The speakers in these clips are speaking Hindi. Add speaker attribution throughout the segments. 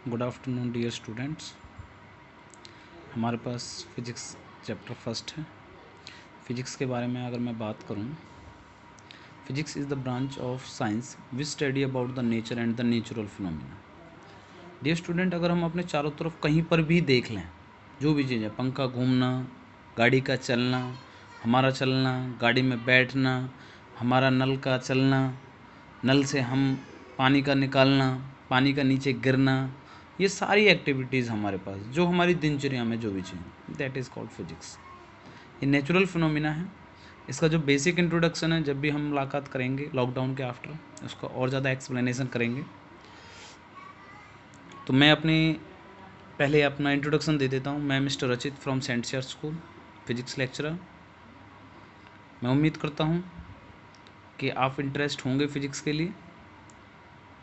Speaker 1: Good afternoon dear students. हमारे पास फिजिक्स चैप्टर फर्स्ट है। फिजिक्स के बारे में अगर मैं बात करूं, physics is the branch of science which study about the nature and the natural phenomena. Dear student, अगर हम अपने चारों तरफ कहीं पर भी देख लें, जो भी चीज़ है, पंखा घूमना, गाड़ी का चलना, हमारा चलना, गाड़ी में बैठना, हमारा नल का चलना, नल से हम पानी का निकालना, पानी का नीचे गिरना, ये सारी एक्टिविटीज़ हमारे पास जो हमारी दिनचर्या में जो भी चीज़, दैट इज़ कॉल्ड फिजिक्स। ये नेचुरल फिनोमिना है। इसका जो बेसिक इंट्रोडक्शन है, जब भी हम मुलाकात करेंगे लॉकडाउन के आफ्टर, उसका और ज़्यादा एक्सप्लेनेशन करेंगे। तो मैं पहले अपना इंट्रोडक्शन दे देता हूँ। मैं mister Rachit from saint church school, physics lecturer. मैं उम्मीद करता हूँ कि आप इंटरेस्ट होंगे फिजिक्स के लिए।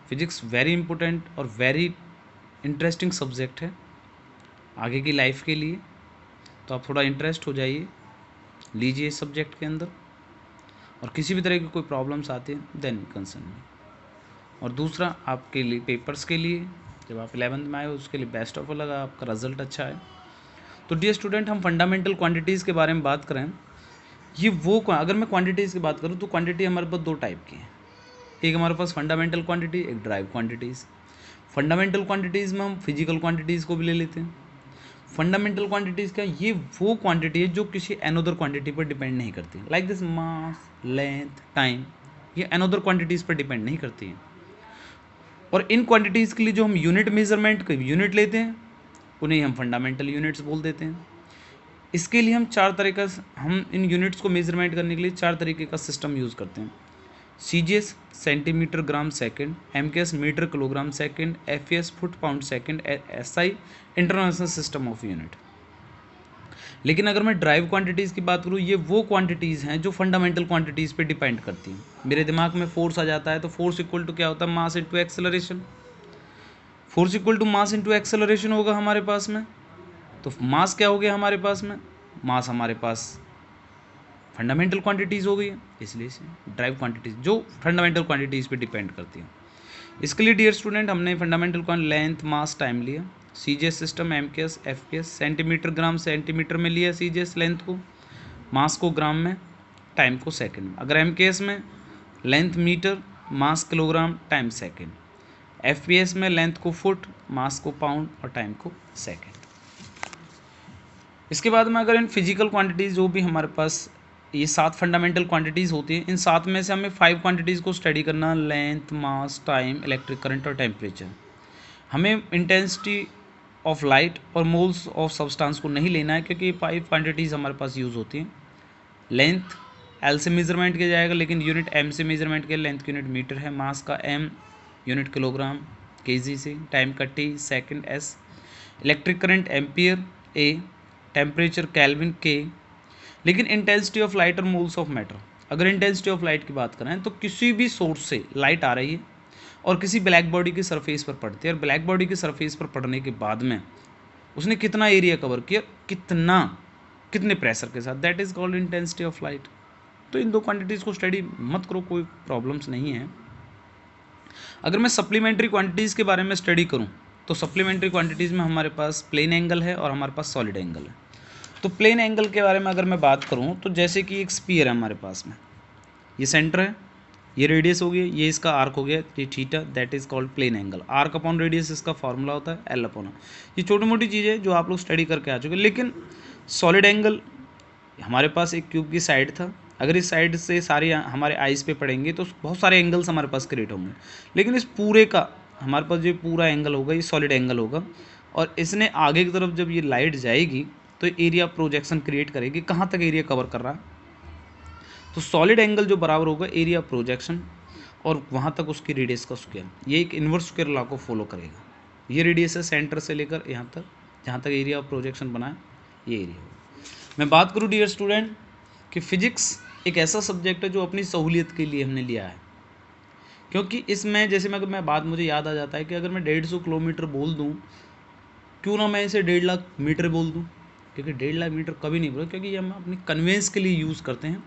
Speaker 1: फिजिक्स वेरी इंपॉर्टेंट और वेरी इंटरेस्टिंग सब्जेक्ट है आगे की लाइफ के लिए। तो आप थोड़ा इंटरेस्ट हो जाइए, लीजिए इस सब्जेक्ट के अंदर, और किसी भी तरह की कोई प्रॉब्लम्स आती हैं देन कंसर्न मी। और दूसरा, आपके लिए पेपर्स के लिए, जब आप 11th में आए हो उसके लिए बेस्ट ऑफ लगा, आपका रिजल्ट अच्छा है। तो डियर स्टूडेंट, हम फंडामेंटल क्वांटिटीज़ के बारे में बात करें। ये वो, अगर मैं क्वांटिटीज़ की बात करूँ तो क्वांटिटी हमारे पास दो टाइप की है। एक हमारे पास फंडामेंटल क्वांटिटी, एक ड्राइव क्वांटिटीज़। फंडामेंटल क्वांटिटीज़ में हम फिजिकल क्वांटिटीज़ को भी ले लेते हैं। फंडामेंटल क्वांटिटीज़ क्या, ये वो क्वांटिटी है जो किसी अनदर क्वांटिटी पर डिपेंड नहीं करती, like this mass, length, time, ये अनदर क्वांटिटीज़ पर डिपेंड नहीं करती है। और इन क्वांटिटीज़ के लिए जो हम यूनिट मेजरमेंट के यूनिट लेते हैं, उन्हें हम फंडामेंटल यूनिट्स बोल देते हैं। इसके लिए हम इन यूनिट्स को मेजरमेंट करने के लिए 4 तरीके का सिस्टम यूज़ करते हैं। CGS centimetre gram second, MKS metre kilogram second, FES foot pound second, SI international system of unit. लेकिन अगर मैं ड्राइव क्वांटिटीज़ की बात करूँ, ये वो क्वांटिटीज़ हैं जो फंडामेंटल क्वांटिटीज़ पे डिपेंड करती हैं। मेरे दिमाग में फोर्स आ जाता है, तो फोर्स इक्वल टू क्या होता है, mass into acceleration. Force equal to mass into acceleration होगा हमारे पास में। तो मास क्या हो गया हमारे पास में, मास हमारे पास फंडामेंटल क्वांटिटीज़ हो गई है, इसलिए ड्राइव क्वांटिटीज़ जो फंडामेंटल क्वांटिटीज़ पे डिपेंड करती हैं। इसके लिए डियर स्टूडेंट, हमने फंडामेंटल क्वांटिटी लेंथ, मास, टाइम लिया। CGS system, MKS, FPS centimetre gram centimetre में लिया CGS लेंथ को, मास को ग्राम में, टाइम को सेकंड में। अगर MKS में लेंथ मीटर, मास किलोग्राम, टाइम सेकंड। FPS में लेंथ को फुट, मास को पाउंड और टाइम को सेकंड। इसके बाद में अगर इन फिजिकल क्वांटिटीज़ जो भी हमारे पास ये 7 फंडामेंटल क्वांटिटीज़ होती हैं, इन 7 में से हमें 5 क्वांटिटीज़ को स्टडी करना, लेंथ, मास, टाइम, इलेक्ट्रिक करंट और टेम्परेचर। हमें इंटेंसिटी ऑफ लाइट और मोल्स ऑफ सब्सटेंस को नहीं लेना है, क्योंकि ये 5 क्वांटिटीज़ हमारे पास यूज़ होती हैं। लेंथ L से मेजरमेंट किया जाएगा, लेकिन यूनिट M से मेजरमेंट किया, लेंथ की यूनिट मीटर है, मास का M, यूनिट किलोग्राम, kg से, टाइम का T, second S, electric current ampere A, temperature kelvin K। लेकिन इंटेंसिटी ऑफ लाइट और मोल्स ऑफ मैटर, अगर इंटेंसिटी ऑफ लाइट की बात करें तो किसी भी सोर्स से लाइट आ रही है और किसी ब्लैक बॉडी की सरफेस पर पड़ती है, और ब्लैक बॉडी की सरफेस पर पड़ने के बाद में उसने कितना एरिया कवर किया, कितने प्रेशर के साथ, that is called intensity of light. तो इन दो क्वांटिटीज़ को स्टडी मत करो, कोई प्रॉब्लम्स नहीं है। अगर मैं सप्लीमेंट्री क्वांटिटीज़ के बारे में स्टडी करूँ, तो सप्लीमेंट्री क्वांटिटीज़ में हमारे पास प्लेन एंगल है और हमारे पास सॉलिड एंगल है। तो प्लेन एंगल के बारे में अगर मैं बात करूं, तो जैसे कि एक स्फीयर है हमारे पास में, ये सेंटर है, ये रेडियस हो गया, ये इसका आर्क हो गया, ये theta, that is called plane angle. Arc upon radius इसका फॉर्मूला होता है L अपॉन। ये छोटी मोटी चीज़ें जो आप लोग स्टडी करके आ चुके हैं। लेकिन सॉलिड एंगल, हमारे पास एक क्यूब की साइड था, अगर इस साइड से सारे हमारे आइस पे पड़ेंगे तो बहुत सारे एंगल्स हमारे पास क्रिएट होंगे। लेकिन इस पूरे का हमारे पास जो पूरा एंगल होगा, ये सॉलिड एंगल होगा, और इसने आगे की तरफ जब ये लाइट जाएगी तो एरिया प्रोजेक्शन क्रिएट करेगी। कहाँ तक एरिया कवर कर रहा है, तो सॉलिड एंगल जो बराबर होगा एरिया प्रोजेक्शन और वहाँ तक उसकी रेडियस का स्क्वायर। ये एक इन्वर्स स्क्वायर लॉ को फॉलो करेगा। ये रेडियस है सेंटर से लेकर यहाँ तक, जहाँ तक एरिया ऑफ प्रोजेक्शन बना है, ये एरिया होगा। मैं बात करूँ डियर स्टूडेंट कि फिजिक्स एक ऐसा सब्जेक्ट है जो अपनी सहूलियत के लिए हमने लिया है, क्योंकि इसमें जैसे मैं बात मुझे याद आ जाता है कि अगर मैं 150 किलोमीटर बोल दूँ, क्यों ना मैं इसे 1.5 लाख मीटर बोल दूँ, क्योंकि 1.5 लाख मीटर कभी नहीं बोला, क्योंकि ये हम अपनी कन्वेंस के लिए यूज़ करते हैं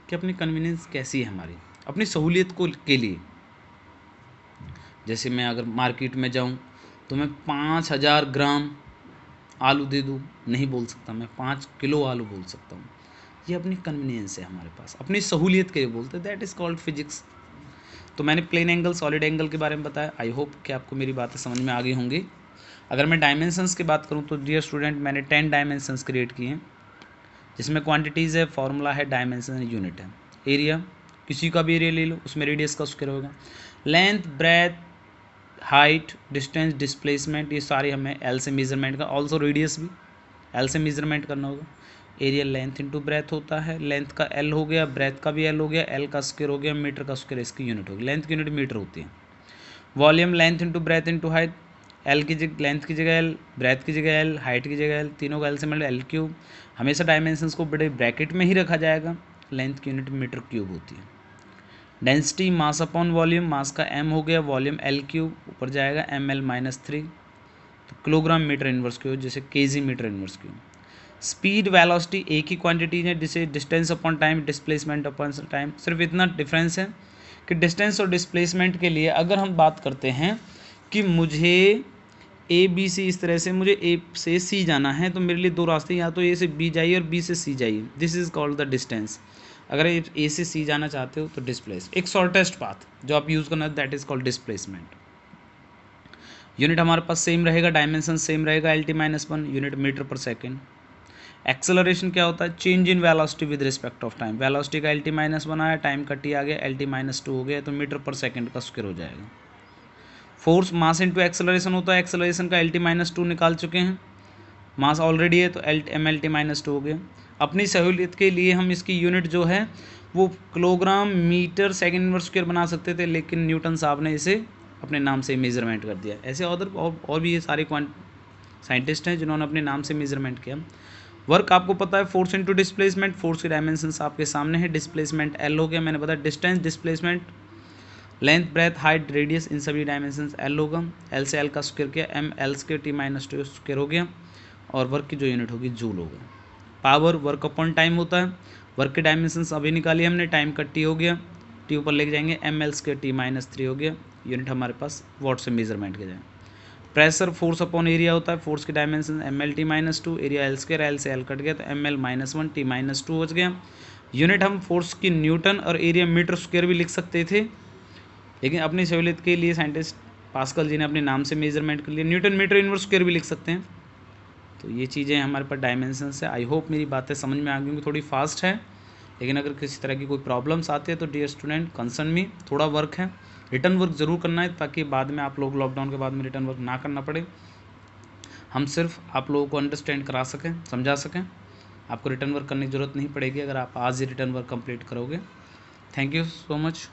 Speaker 1: कि अपनी कन्वीनियंस कैसी है हमारी, अपनी सहूलियत को के लिए। जैसे मैं अगर मार्केट में जाऊँ तो मैं 5000 ग्राम आलू दे दूँ, नहीं बोल सकता, मैं 5 किलो आलू बोल सकता हूँ। ये अपनी कन्वीनियंस है हमारे पास, अपनी सहूलियत के लिए बोलते हैं, दैट इज़ कॉल्ड फिजिक्स। तो मैंने प्लेन एंगल, सॉलिड एंगल के बारे में बताया। आई होप कि आपको मेरी बातें समझ में आ गई होंगी। अगर मैं डायमेंशंस की बात करूँ तो डियर स्टूडेंट, मैंने 10 डायमेंशंस क्रिएट किए हैं, जिसमें क्वांटिटीज़ है, फॉर्मूला है, डायमेंशन यूनिट है। एरिया, किसी का भी एरिया ले लो, उसमें रेडियस का स्क्वायर होगा। Length, breadth, height, distance, displacement, ये सारे हमें एल से मेजरमेंट का, ऑल्सो रेडियस भी एल से मेजरमेंट करना होगा। एरिया लेंथ इंटू ब्रेथ होता है, लेंथ का एल हो गया, ब्रेथ का भी एल हो गया, एल का स्क्वायर हो गया, मीटर का स्क्वायर इसकी यूनिट होगी। लेंथ की यूनिट मीटर होती है। Volume length into breadth into height, L की जगह, लेंथ की जगह एल, ब्रेथ की जगह एल, हाइट की जगह एल, तीनों का एल से मतलब एल क्यूब। हमेशा डायमेंशंस को बड़े ब्रैकेट में ही रखा जाएगा। लेंथ की यूनिट मीटर क्यूब होती है। डेंसिटी मास अपॉन वॉल्यूम, मास का एम हो गया, वॉल्यूम एल क्यूब, ऊपर जाएगा एम एल -3, तो किलोग्राम मीटर इन्वर्स क्यूब, जैसे KG metre inverse cube. Speed, velocity एक ही क्वांटिटी है, जिसे distance upon time, displacement upon time, सिर्फ इतना डिफरेंस है कि डिस्टेंस और डिस्प्लेसमेंट के लिए अगर हम बात करते हैं कि मुझे ए बी सी, इस तरह से मुझे ए से सी जाना है, तो मेरे लिए दो रास्ते, या तो ए से बी जाइए और बी से सी जाइए, this is called the distance. अगर ए से सी जाना चाहते हो तो डिस्प्लेस, एक शॉर्टेस्ट पाथ जो आप यूज़ करना है, that is called displacement. Unit हमारे पास सेम रहेगा, डायमेंशन सेम रहेगा, LT-1 यूनिट मीटर पर सेकेंड। एक्सेलरेशन क्या होता है? Change in velocity with respect of time. Velocity का LT-1 आया, टाइम का T आ गया, LT-2 हो गया, तो मीटर पर सेकेंड का स्क्वायर हो जाएगा। फोर्स मास इंटू एक्सेलरेशन होता है, एक्सेलरेशन का LT-2 निकाल चुके हैं, मास ऑलरेडी है तो MLT-2 हो गया। अपनी सहूलियत के लिए हम इसकी यूनिट जो है वो kilogram metre second inverse square बना सकते थे, लेकिन न्यूटन साहब ने इसे अपने नाम से मेजरमेंट कर दिया। ऐसे और भी ये सारे साइंटिस्ट हैं जिन्होंने अपने नाम से मेजरमेंट किया। वर्क आपको पता है, फोर्स इंटू डिस्प्लेसमेंट, फोर्स की डायमेंशंस आपके सामने है, डिस्प्लेसमेंट एल हो गया, मैंने बताया distance, displacement, length, breadth, height, radius, इन सभी डायमेंशंस एल होगा, एल से एल का स्क्वायर किया, M L square T-2 square हो गया, और वर्क की जो यूनिट होगी जूल होगा। पावर वर्क अपॉन टाइम होता है, वर्क के डायमेंशंस अभी निकाली हमने, टाइम का T हो गया, T ऊपर लेके जाएंगे, एम एल स्क्वायर T-3 हो गया, यूनिट हमारे पास वॉट से मेजरमेंट के जाए। प्रेशर फोर्स अपॉन एरिया होता है, फोर्स के dimension ML-T-2, area L square, L से एल कट गया तो ML-1 T-2 बच गया। यूनिट हम फोर्स की न्यूटन और एरिया मीटर स्क्वायर भी लिख सकते थे, लेकिन अपनी सहूलियत के लिए साइंटिस्ट पास्कल जी ने अपने नाम से मेजरमेंट कर लिया। न्यूटन मीटर इनवर्स स्क्वायर भी लिख सकते हैं। तो ये चीज़ें हमारे पास डायमेंशंस है। आई होप मेरी बातें समझ में आ गई होंगी, थोड़ी फास्ट है, लेकिन अगर किसी तरह की कोई प्रॉब्लम्स आती है तो डियर स्टूडेंट कंसर्न मी, थोड़ा वर्क है, रिटर्न वर्क ज़रूर करना है, ताकि बाद में आप लोग लॉकडाउन के बाद में रिटर्न वर्क ना करना पड़े। हम सिर्फ आप लोगों को अंडरस्टैंड करा सकें, समझा सकें, आपको रिटर्न वर्क करने की ज़रूरत नहीं पड़ेगी अगर आप आज ही रिटर्न वर्क कंप्लीट करोगे। Thank you so much.